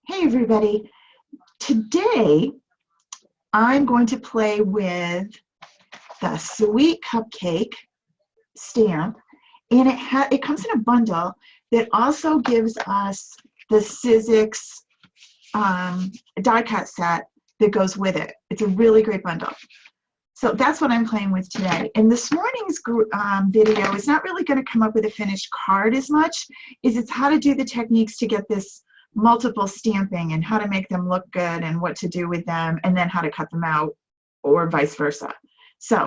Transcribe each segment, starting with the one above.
Hey everybody, today I'm going to play with the Sweet Cupcake stamp, and it comes in a bundle that also gives us the Sizzix die cut set that goes with it. It's a really great bundle. So that's what I'm playing with today. And this morning's video is not really going to come up with a finished card as much as it's how to do the techniques to get this multiple stamping and how to make them look good and what to do with them and then how to cut them out or vice versa. So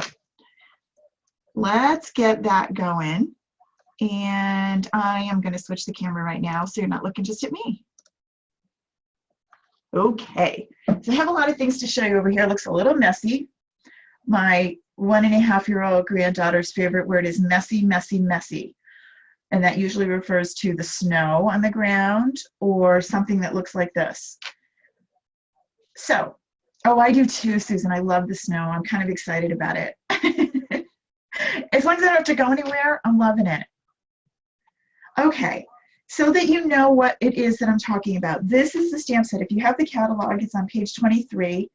let's get that going. And I am going to switch the camera right now so you're not looking just at me. Okay, so I have a lot of things to show you over here. It looks a little messy. My 1.5-year-old granddaughter's favorite word is messy, messy, messy. And that usually refers to the snow on the ground or something that looks like this. So, oh, I do too, Susan. I love the snow. I'm kind of excited about it. As long as I don't have to go anywhere, I'm loving it. Okay, so that you know what it is that I'm talking about. This is the stamp set. If you have the catalog, it's on page 23.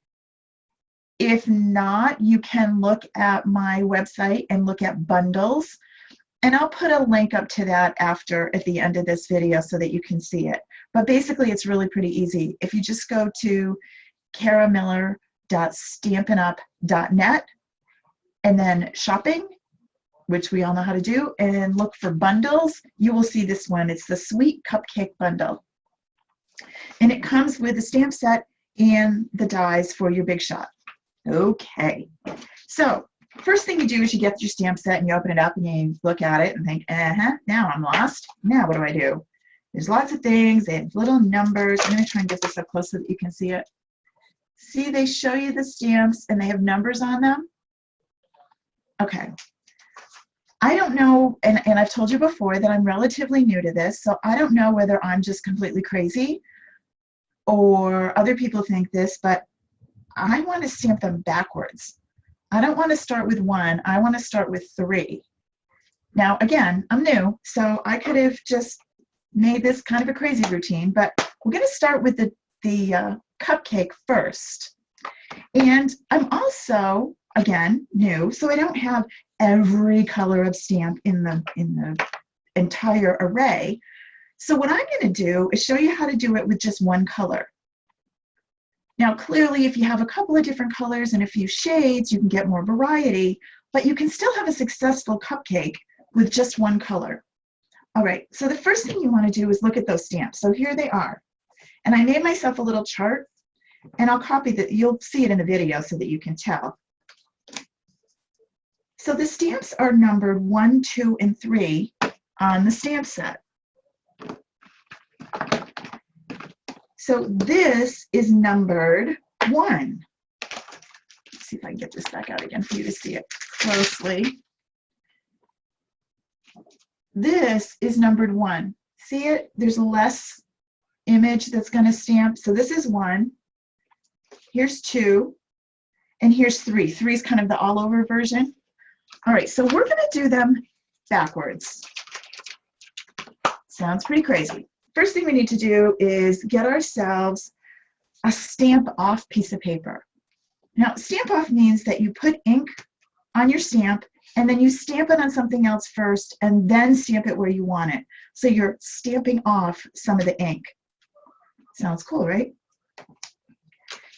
If not, you can look at my website and look at bundles. And I'll put a link up to that at the end of this video so that you can see it. But basically, it's really pretty easy. If you just go to caramiller.stampinup.net and then shopping, which we all know how to do, and look for bundles, you will see this one. It's the Sweet Cupcake Bundle. And it comes with the stamp set and the dies for your big shot. Okay, so first thing you do is you get your stamp set and you open it up and you look at it and think, now I'm lost. Now what do I do? There's lots of things. They have little numbers. I'm going to try and get this up close so that you can see it. See, they show you the stamps and they have numbers on them. Okay. I don't know, and I've told you before that I'm relatively new to this, so I don't know whether I'm just completely crazy or other people think this, but I want to stamp them backwards. I don't want to start with 1. I want to start with 3. Now, again, I'm new, so I could have just made this kind of a crazy routine, but we're going to start with the cupcake first. And I'm also, again, new, so I don't have every color of stamp in the entire array. So what I'm going to do is show you how to do it with just one color. Now, clearly, if you have a couple of different colors and a few shades, you can get more variety, but you can still have a successful cupcake with just one color. All right, so the first thing you want to do is look at those stamps. So here they are. And I made myself a little chart, and I'll copy that. You'll see it in the video so that you can tell. So the stamps are numbered 1, 2, and 3 on the stamp set. So this is numbered 1. Let's see if I can get this back out again for you to see it closely. This is numbered 1. See it? There's less image that's going to stamp. So this is 1. Here's 2. And here's 3. 3 is kind of the all over version. All right, so we're going to do them backwards. Sounds pretty crazy. First thing we need to do is get ourselves a stamp off piece of paper. Now, stamp off means that you put ink on your stamp and then you stamp it on something else first and then stamp it where you want it. So you're stamping off some of the ink. Sounds cool, right?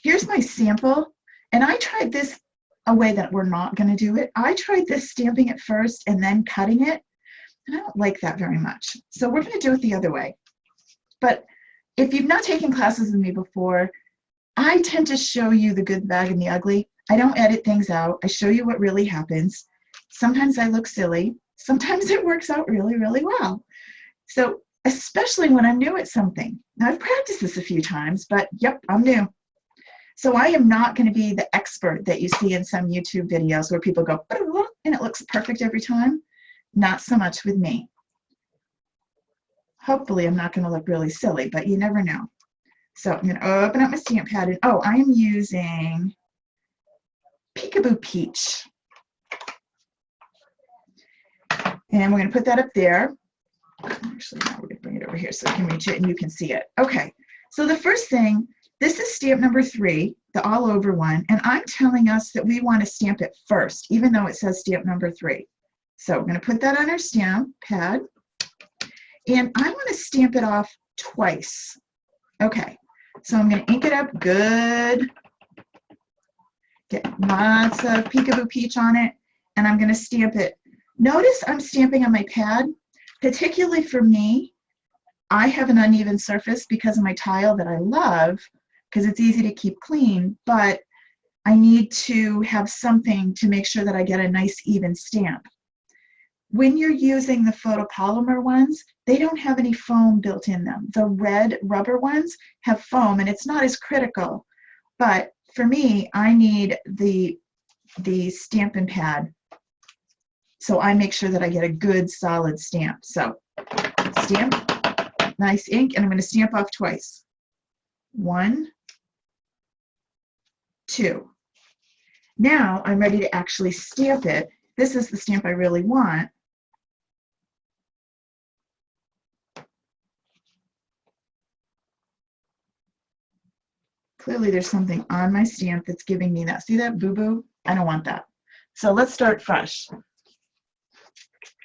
Here's my sample, and I tried this a way that we're not going to do it. I tried this stamping it first and then cutting it, and I don't like that very much. So we're going to do it the other way. But if you've not taken classes with me before, I tend to show you the good, the bad, and the ugly. I don't edit things out. I show you what really happens. Sometimes I look silly. Sometimes it works out really, really well. So especially when I'm new at something. Now, I've practiced this a few times, but yep, I'm new. So I am not going to be the expert that you see in some YouTube videos where people go, and it looks perfect every time. Not so much with me. Hopefully I'm not going to look really silly, but you never know. So I'm going to open up my stamp pad, and oh, I am using Peekaboo Peach. And we're going to put that up there. Actually, now we're going to bring it over here so you can reach it and you can see it. Okay, So the first thing, this is stamp number 3, the all over one, and I'm telling us that we want to stamp it first, even though it says stamp number 3. So we're going to put that on our stamp pad, and I want to stamp it off twice. Okay, so I'm going to ink it up good, get lots of Peekaboo Peach on it, and I'm going to stamp it. Notice I'm stamping on my pad, particularly for me. I have an uneven surface because of my tile that I love, because it's easy to keep clean, but I need to have something to make sure that I get a nice even stamp. When you're using the photopolymer ones, they don't have any foam built in them. The red rubber ones have foam, and it's not as critical. But for me, I need the Stampin' Pad, so I make sure that I get a good solid stamp. So stamp, nice ink, and I'm going to stamp off twice. 1, 2. Now I'm ready to actually stamp it. This is the stamp I really want. Clearly there's something on my stamp that's giving me that. See that, boo-boo? I don't want that. So let's start fresh.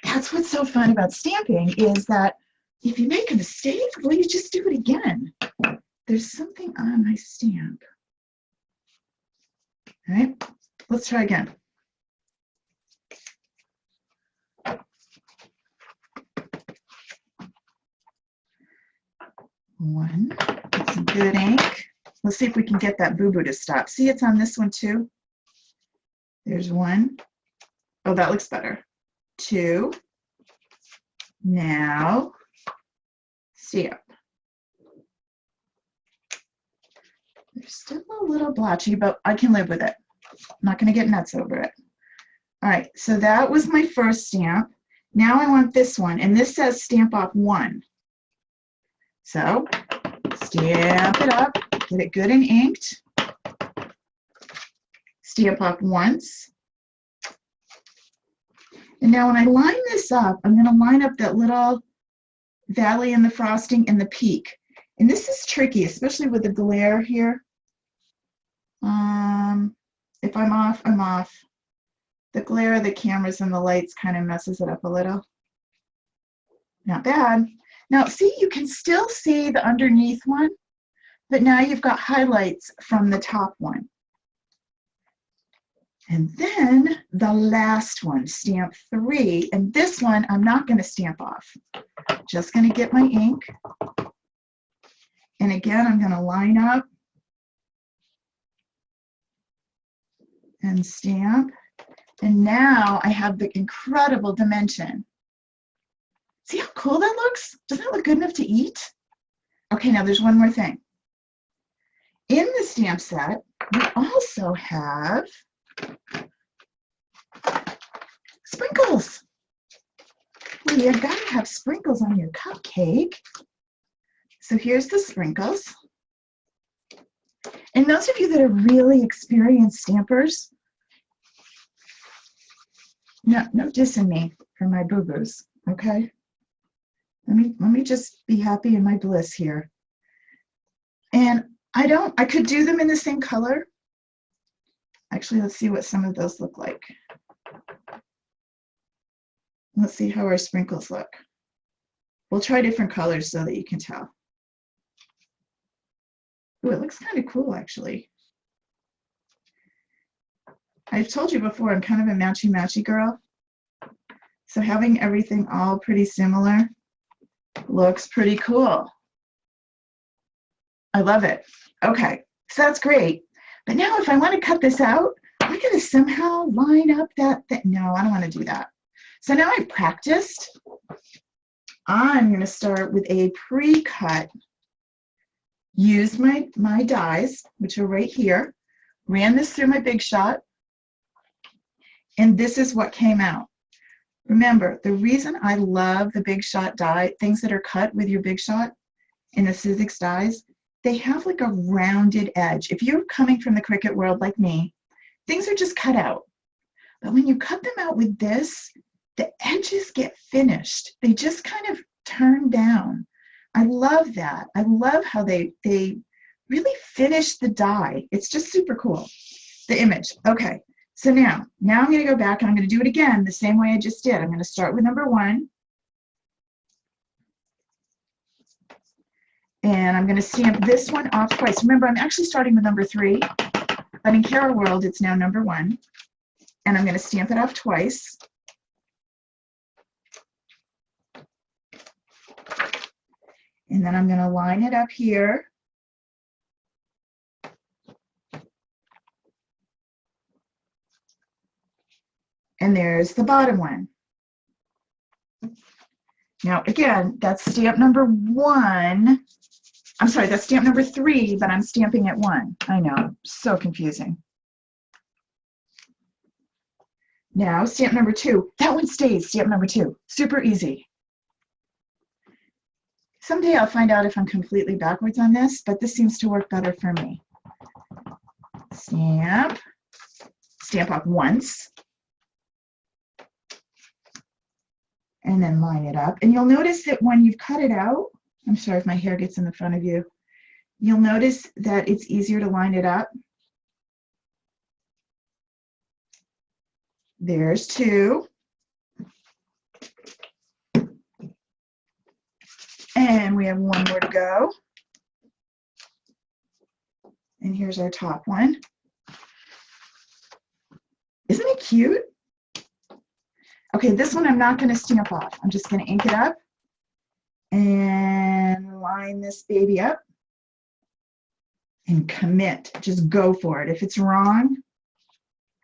That's what's so fun about stamping, is that if you make a mistake, well, you just do it again. There's something on my stamp. All right, let's try again. One, get some good ink. Let's see if we can get that boo-boo to stop. See, it's on this one too. There's 1. Oh, that looks better. 2. Now, stamp. There's still a little blotchy, but I can live with it. I'm not going to get nuts over it. All right, so that was my first stamp. Now I want this one, and this says stamp off 1. So stamp it up, get it good and inked. Stamp off once. And now when I line this up, I'm going to line up that little valley in the frosting and the peak. And this is tricky, especially with the glare here. If I'm off, I'm off. The glare of the cameras and the lights kind of messes it up a little. Not bad. Now, see, you can still see the underneath one, but now you've got highlights from the top one. And then the last one, stamp 3, and this one I'm not going to stamp off. Just going to get my ink. And again, I'm going to line up and stamp. And now I have the incredible dimension. See how cool that looks? Doesn't it look good enough to eat? Okay, now there's one more thing. In the stamp set, we also have sprinkles. Well, you gotta have sprinkles on your cupcake. So here's the sprinkles. And those of you that are really experienced stampers, no dissing me for my boo-boos, okay? Let me just be happy in my bliss here. And I could do them in the same color. Actually, let's see what some of those look like. Let's see how our sprinkles look. We'll try different colors so that you can tell. Ooh, it looks kind of cool, actually. I've told you before, I'm kind of a matchy-matchy girl. So having everything all pretty similar looks pretty cool. I love it. Okay, so that's great. But now if I want to cut this out, I gotta somehow line up that thing. No, I don't want to do that. So now I've practiced. I'm going to start with a pre-cut. Use my dies, which are right here. Ran this through my Big Shot. And this is what came out. Remember, the reason I love the Big Shot die, things that are cut with your Big Shot in the Sizzix dies, they have like a rounded edge. If you're coming from the Cricut world like me, things are just cut out. But when you cut them out with this, the edges get finished. They just kind of turn down. I love that. I love how they really finish the die. It's just super cool, the image. Okay, so now I'm going to go back and I'm going to do it again the same way I just did. I'm going to start with number 1. And I'm going to stamp this one off twice. Remember, I'm actually starting with number 3, but in Carol World, it's now number 1. And I'm going to stamp it off twice. And then I'm going to line it up here. And there's the bottom one. Now, again, that's stamp number 1. I'm sorry, that's stamp number 3, but I'm stamping at 1. I know, so confusing. Now, stamp number 2. That one stays, stamp number 2. Super easy. Someday I'll find out if I'm completely backwards on this, but this seems to work better for me. Stamp. Stamp off once. And then line it up. And you'll notice that when you've cut it out, I'm sorry if my hair gets in the front of you, you'll notice that it's easier to line it up. There's 2. And we have 1 more to go. And here's our top one. Isn't it cute? Okay, this one I'm not going to stamp off. I'm just going to ink it up and line this baby up and commit. Just go for it. If it's wrong,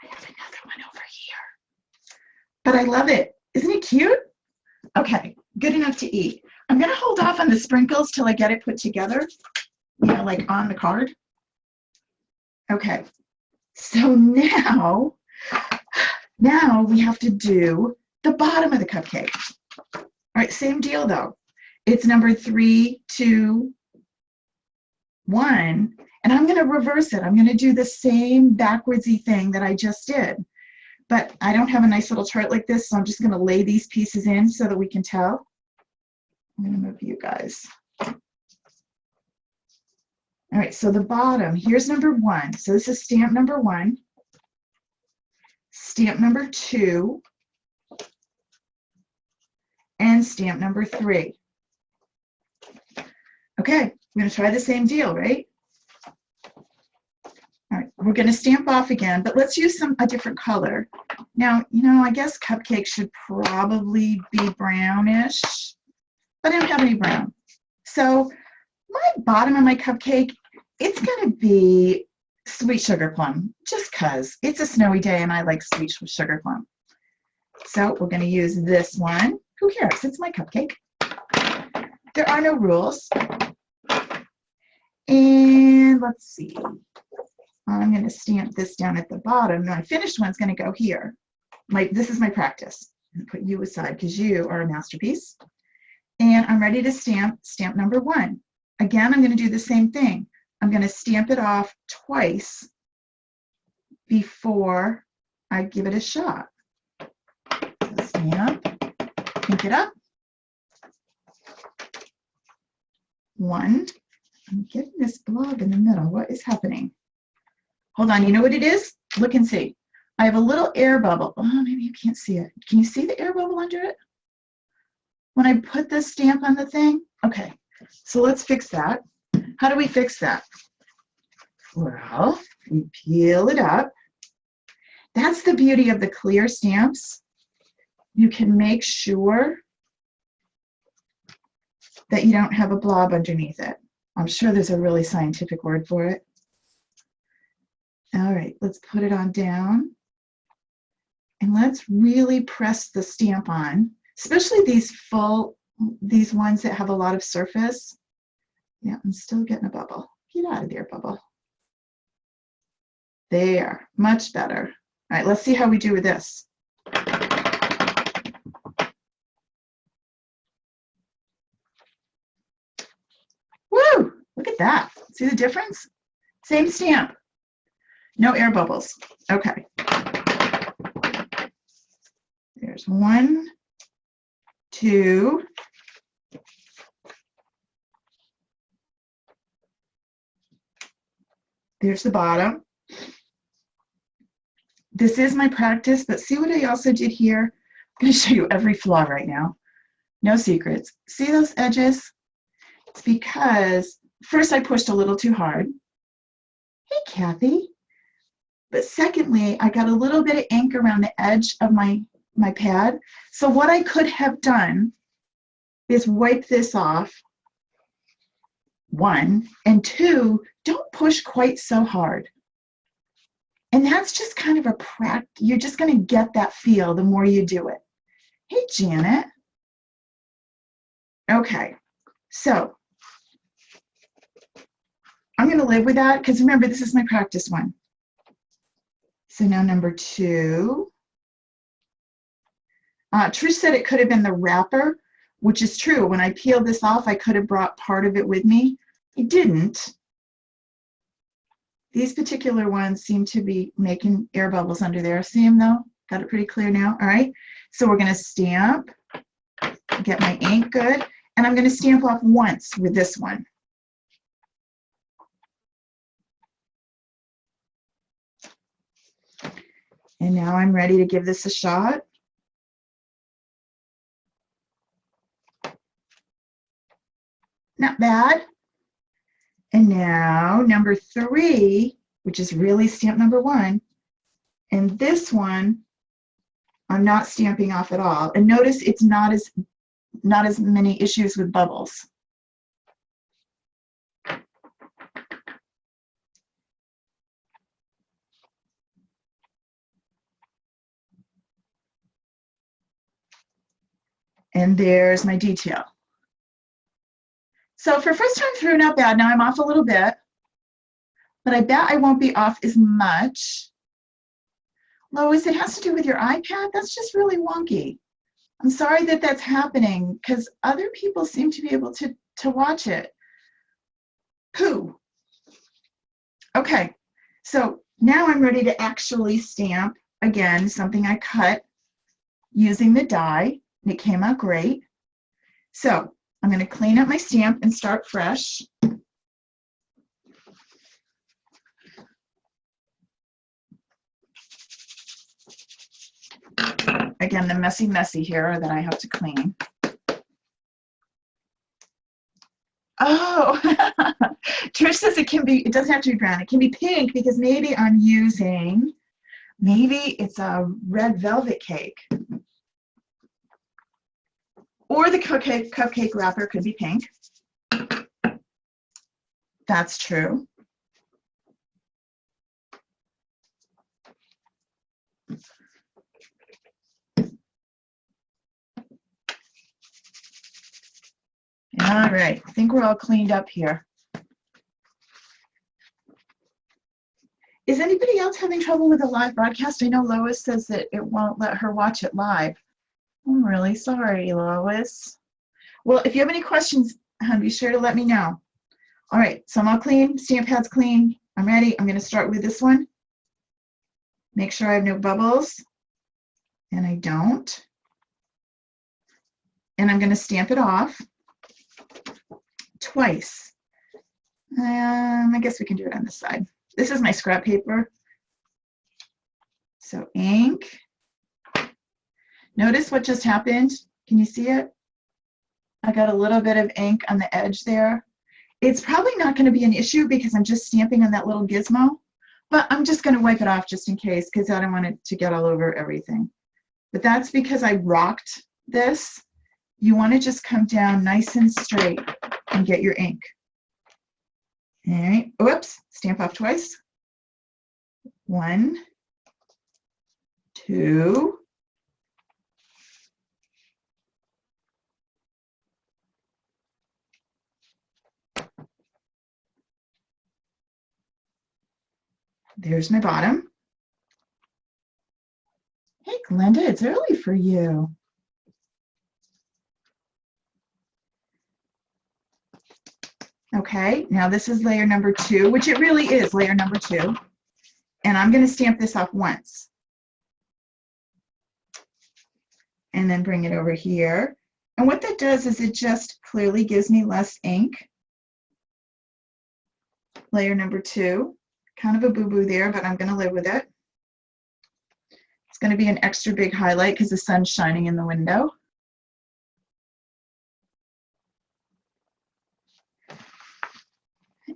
I have another one over here. But I love it. Isn't it cute? Okay, good enough to eat. I'm going to hold off on the sprinkles till I get it put together, you know, like on the card. Okay, so now we have to do the bottom of the cupcake. All right, same deal though. It's number 3, 2, 1, and I'm going to reverse it. I'm going to do the same backwardsy thing that I just did. But I don't have a nice little chart like this, so I'm just going to lay these pieces in so that we can tell. I'm going to move you guys. All right, so the bottom, here's number 1. So this is stamp number 1. Stamp number 2. And stamp number 3. Okay, we're going to try the same deal, right? All right, we're going to stamp off again, but let's use a different color. Now, you know, I guess Cupcake should probably be brownish, but I don't have any brown. So my bottom of my cupcake, it's going to be sweet sugar plum, just because it's a snowy day and I like sweet sugar plum. So we're going to use this one. Who cares? It's my cupcake. There are no rules. And let's see. I'm going to stamp this down at the bottom. My finished one's going to go here. This is my practice. I'm going to put you aside because you are a masterpiece. And I'm ready to stamp number 1. Again, I'm going to do the same thing. I'm going to stamp it off twice before I give it a shot. So stamp, ink it up. 1. I'm getting this blob in the middle. What is happening? Hold on, you know what it is? Look and see. I have a little air bubble. Oh, maybe you can't see it. Can you see the air bubble under it? When I put the stamp on the thing? Okay, so let's fix that. How do we fix that? Well, we peel it up. That's the beauty of the clear stamps. You can make sure that you don't have a blob underneath it. I'm sure there's a really scientific word for it. All right, let's put it on down. And let's really press the stamp on, especially these ones that have a lot of surface. Yeah, I'm still getting a bubble. Get out of there, bubble. There, much better. All right, let's see how we do with this. Woo, look at that. See the difference? Same stamp. No air bubbles. Okay. There's 1, 2, There's the bottom. This is my practice, but see what I also did here? I'm going to show you every flaw right now. No secrets. See those edges? It's because first I pushed a little too hard. Hey, Kathy. But secondly, I got a little bit of ink around the edge of my pad. So what I could have done is wipe this off, one, and two, don't push quite so hard. And that's just kind of a practice. You're just going to get that feel the more you do it. Hey, Janet. Okay, so I'm going to live with that because remember, this is my practice one. So now number 2. Trish said it could have been the wrapper, which is true. When I peeled this off, I could have brought part of it with me. I didn't. These particular ones seem to be making air bubbles under there. See them though? Got it pretty clear now. All right. So we're going to stamp, get my ink good, and I'm going to stamp off once with this one. And now I'm ready to give this a shot. Not bad. And now number 3, which is really stamp number 1, and this one I'm not stamping off at all. And notice it's not as many issues with bubbles. And there's my detail. So for first time through, not bad. Now I'm off a little bit, but I bet I won't be off as much. Lois, it has to do with your iPad? That's just really wonky. I'm sorry that that's happening because other people seem to be able to watch it. Pooh. Okay, so now I'm ready to actually stamp, again, something I cut using the die, and it came out great. So I'm going to clean up my stamp and start fresh. Again, the messy here that I have to clean. Oh, Trish says it doesn't have to be brown. It can be pink because maybe maybe it's a red velvet cake. Or the cupcake wrapper could be pink. That's true. All right, I think we're all cleaned up here. Is anybody else having trouble with the live broadcast? I know Lois says that it won't let her watch it live. I'm really sorry, Lois. Well, if you have any questions, be sure to let me know. All right, so I'm all clean, stamp pad's clean. I'm ready. I'm going to start with this one. Make sure I have no bubbles, and I don't. And I'm going to stamp it off twice. I guess we can do it on this side. This is my scrap paper. So ink. Notice what just happened. Can you see it? I got a little bit of ink on the edge there. It's probably not going to be an issue because I'm just stamping on that little gizmo, but I'm just going to wipe it off just in case because I don't want it to get all over everything. But that's because I rocked this. You want to just come down nice and straight and get your ink. All right, whoops, stamp off twice. 1, 2. There's my bottom. Hey, Glenda, it's early for you. Okay, now this is layer number 2, which it really is layer number 2. And I'm going to stamp this off once. And then bring it over here. And what that does is it just clearly gives me less ink. Layer number 2. Kind of a boo-boo there, but I'm going to live with it. It's going to be an extra big highlight because the sun's shining in the window.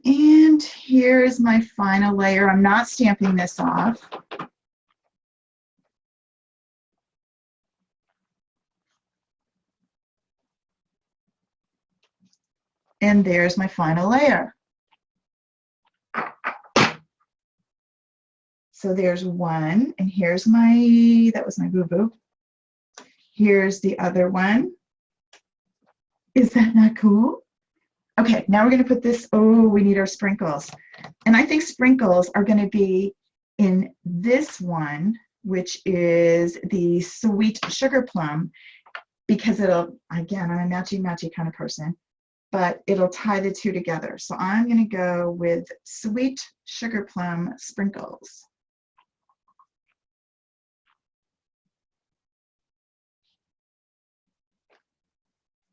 And here's my final layer. I'm not stamping this off. And there's my final layer. So there's one, and here's my, that was my boo-boo. Here's the other one. Is that not cool? Okay, now we're going to put this, oh, we need our sprinkles. And I think sprinkles are going to be in this one, which is the sweet sugar plum, because it'll, again, I'm a matchy-matchy kind of person, but it'll tie the two together. So I'm going to go with sweet sugar plum sprinkles.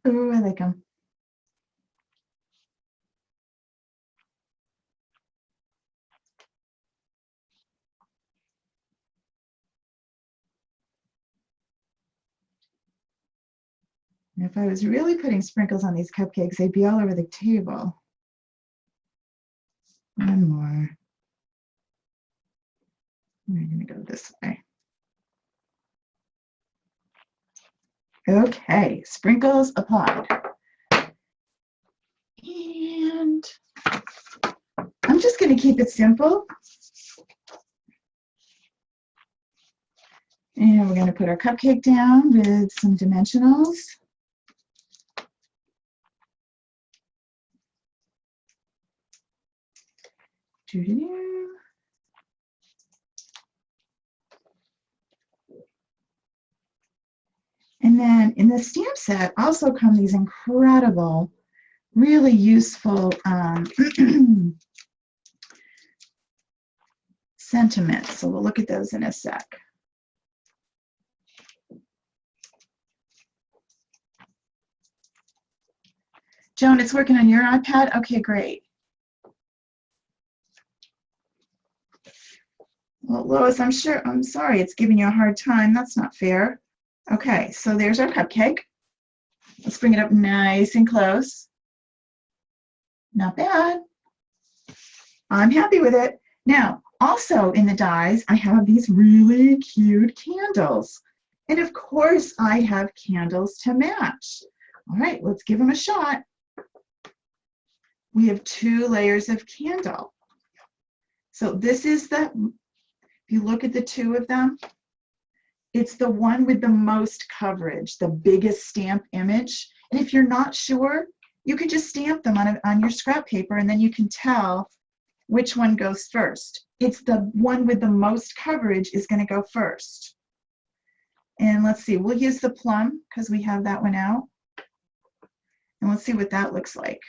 Oh, I like them. If I was really putting sprinkles on these cupcakes, they'd be all over the table. One more. We're going to go this way. Okay, sprinkles applied. And I'm just going to keep it simple. And we're going to put our cupcake down with some dimensionals. Doo-doo-doo. And then in the stamp set also come these incredible, really useful sentiments. So we'll look at those in a sec. Joan, it's working on your iPad? Okay, great. Well, Lois, I'm sorry it's giving you a hard time. That's not fair. Okay, so there's our cupcake. Let's bring it up nice and close. Not bad. I'm happy with it. Now, also in the dies, I have these really cute candles. And of course, I have candles to match. All right, let's give them a shot. We have 2 layers of candle. So this is the, if you look at the 2 of them, it's the one with the most coverage, the biggest stamp image. And if you're not sure, you can just stamp them on your scrap paper, and then you can tell which one goes first. It's the one with the most coverage is going to go first. And let's see, we'll use the plum because we have that one out. And let's see what that looks like.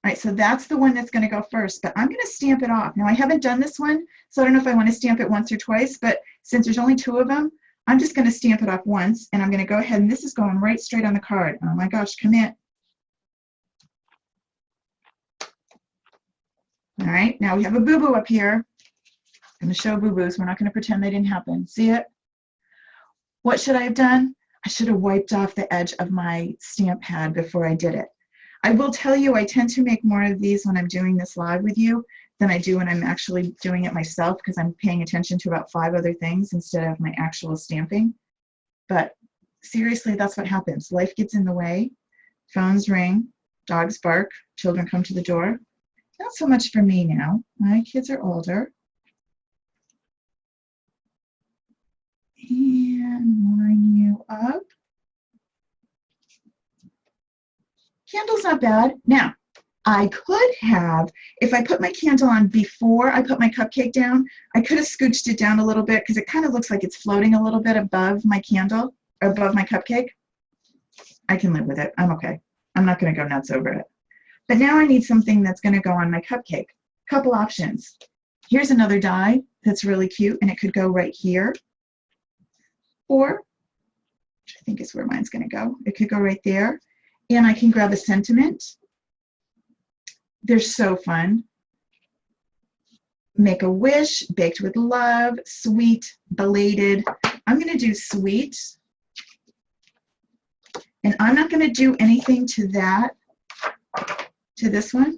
All right, so that's the one that's going to go first, but I'm going to stamp it off. Now, I haven't done this one, so I don't know if I want to stamp it once or twice, but since there's only 2 of them, I'm just going to stamp it off once, and I'm going to go ahead, and this is going right straight on the card. Oh my gosh, come in. All right, now we have a boo-boo up here. I'm going to show boo-boos. We're not going to pretend they didn't happen. See it? What should I have done? I should have wiped off the edge of my stamp pad before I did it. I will tell you, I tend to make more of these when I'm doing this live with you than I do when I'm actually doing it myself, because I'm paying attention to about 5 other things instead of my actual stamping. But seriously, that's what happens. Life gets in the way. Phones ring, dogs bark, children come to the door. Not so much for me now. My kids are older. And line you up. Candle's not bad. Now, I could have, if I put my candle on before I put my cupcake down, I could have scooched it down a little bit because it kind of looks like it's floating a little bit above my candle, or above my cupcake. I can live with it. I'm okay. I'm not going to go nuts over it. But now I need something that's going to go on my cupcake. Couple options. Here's another die that's really cute, and it could go right here. Or, which I think is where mine's going to go, it could go right there. And I can grab a sentiment They're so fun. Make a wish, baked with love, sweet, belated. I'm going to do sweet. And I'm not going to do anything to that, to this one.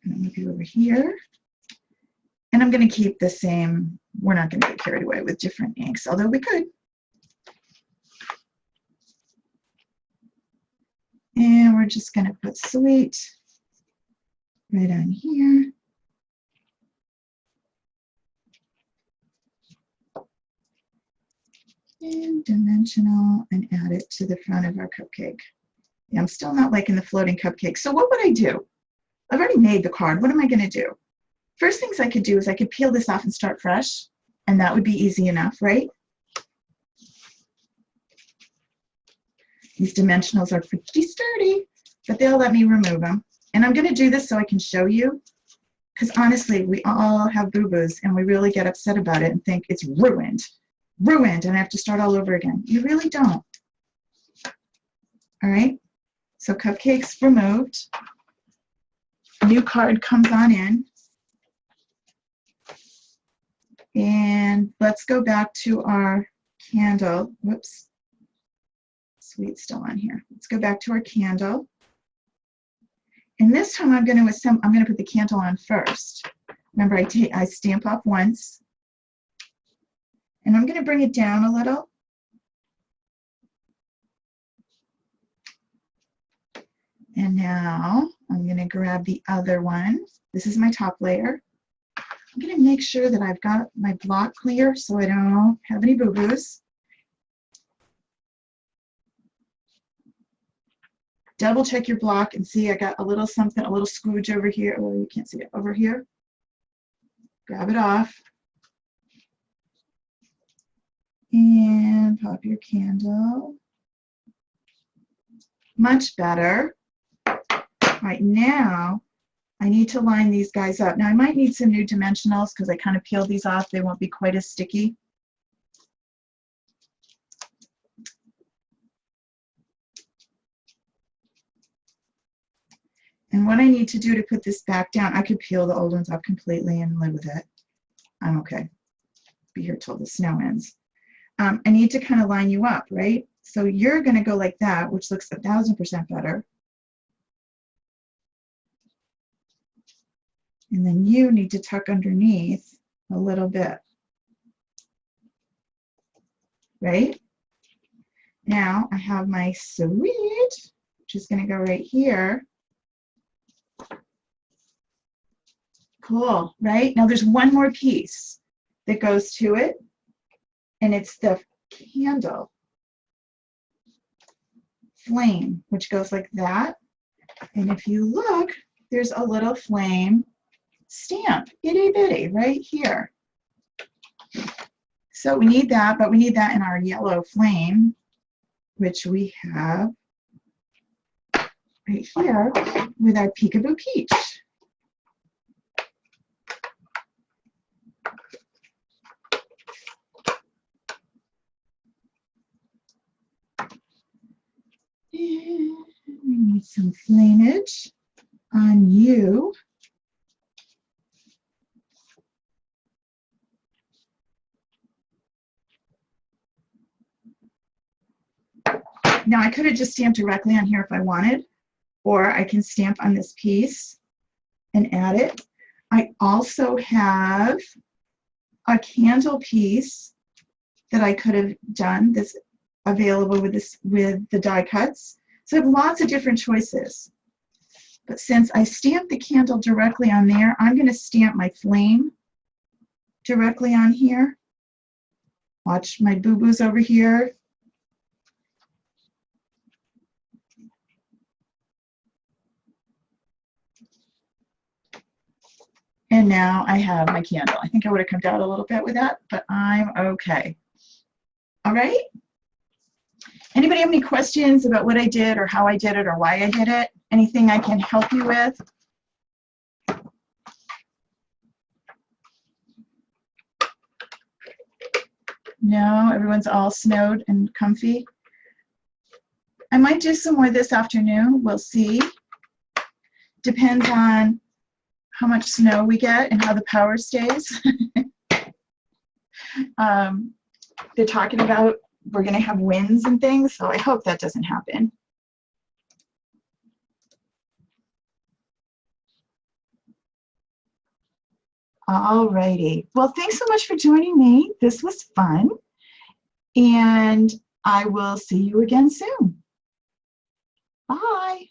And I'm going to go over here. And I'm going to keep the same. We're not going to get carried away with different inks, although we could. And we're just going to put sweet right on here. And dimensional, and add it to the front of our cupcake. Yeah, I'm still not liking the floating cupcake. So what would I do? I've already made the card. What am I going to do? First things I could do is I could peel this off and start fresh, and that would be easy enough, right? These dimensionals are pretty sturdy, but they'll let me remove them. And I'm going to do this so I can show you, because honestly, we all have boo-boos, and we really get upset about it and think it's ruined, and I have to start all over again. You really don't. All right, so cupcakes removed. New card comes on in. And let's go back to our candle. Whoops, sweet's still on here. Let's go back to our candle. And this time I'm going to put the candle on first. Remember, I stamp off once. And I'm going to bring it down a little. And now I'm going to grab the other one. This is my top layer. I'm going to make sure that I've got my block clear so I don't have any boo-boos. Double check your block and see I got a little something, a little scoodge over here. Oh, you can't see it over here. Grab it off. And pop your candle. Much better. Right now, I need to line these guys up. Now I might need some new dimensionals because I kind of peeled these off. They won't be quite as sticky. And what I need to do to put this back down, I could peel the old ones up completely and live with it. I'm okay. Be here till the snow ends. I need to kind of line you up, right? So you're going to go like that, which looks 1,000% better. And then you need to tuck underneath a little bit, right? Now I have my sweet, which is going to go right here. Cool, right? Now there's one more piece that goes to it, and it's the candle flame, which goes like that. And if you look, there's a little flame stamp, itty bitty, right here. So we need that, but we need that in our yellow flame, which we have right here with our Peekaboo Peach. And we need some flamage on you. Now I could have just stamped directly on here if I wanted, or I can stamp on this piece and add it. I also have a candle piece that I could have done this available with the die cuts. So I have lots of different choices. But since I stamped the candle directly on there, I'm going to stamp my flame directly on here. Watch my boo-boos over here. And now I have my candle. I think I would have come down a little bit with that, but I'm okay. All right? Anybody have any questions about what I did or how I did it or why I did it? Anything I can help you with? No? Everyone's all snowed and comfy? I might do some more this afternoon. We'll see. Depends on how much snow we get and how the power stays. They're talking about we're going to have winds and things, so I hope that doesn't happen. All righty. Well, thanks so much for joining me. This was fun. And I will see you again soon. Bye.